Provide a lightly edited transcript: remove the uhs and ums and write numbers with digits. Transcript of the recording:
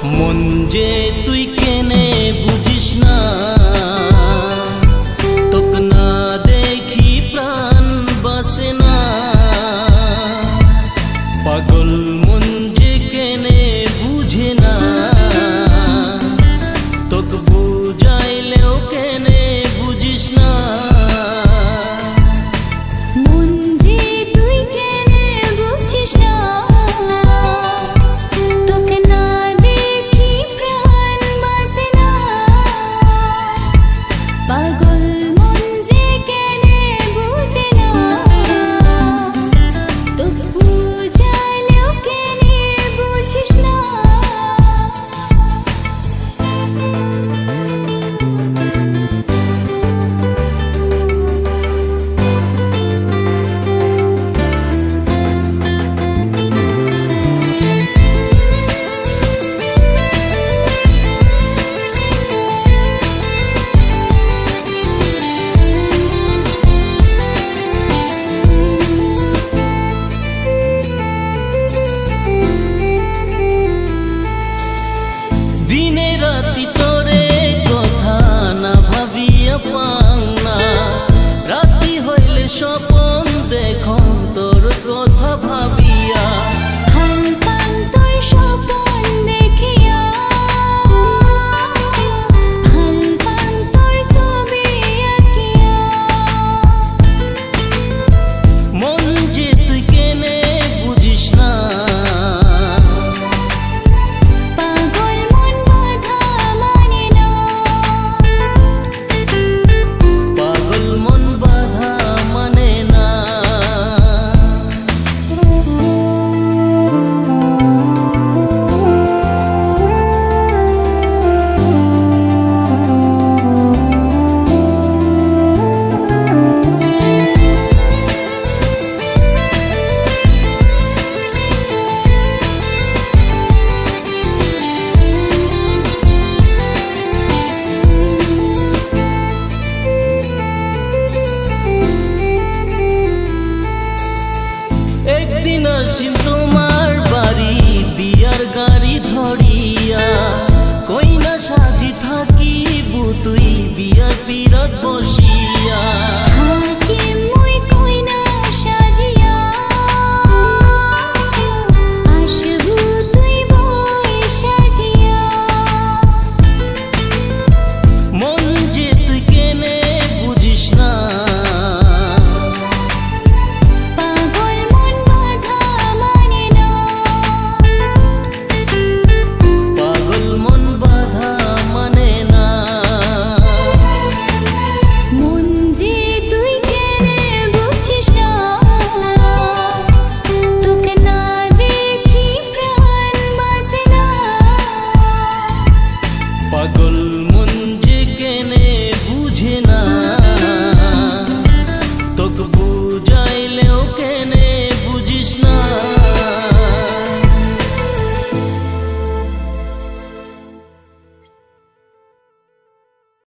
মন যে তুই কেনে বুঝিস না, তোক না দেখি প্রাণ বাসে না। পাগল মন যে কেনে বুঝে না, তোক বুঝাইলেও কেনে বুঝিস না। মন যে তুই কেনে বুঝিস না, তোকে না দেখি প্রাণ বাসে না। পাগল মন যে কেনে বুঝে না, তোক বুঝাইলেও কেনে বুঝিস না। দিনে রাতি তোরে কথা না ভাবিয়া পাংনা, রাতি হইলে স্বপন দেখো তোর কথা ভাবিয়া। হাল পান তোর স্বপন দেখিয়া, হাল পান তোর ছবি আঁকিয়া। মন যে তুই কেনে বুঝিস না, পাগল মন বাধা মানে না, পাগল মন বাধা মানে না। একদিন আসিম তোমার বাড়ি বিয়ার গাড়ি ধরিয়া, কইনা সাজি থাকিব তুই বিয়ার পিরাত বসিয়া। থাকি মুই কইনা সাজিয়া, আসবু তুই বই সাজিয়া। মন যে তুই কেনে বুঝিস না, পাগল মন বাধা মানে না, পাগল মন বাধা মানে না। মন যে তুই কেনে বুঝিস না, তোকে না দেখি প্রাণ বাসে না। পাগল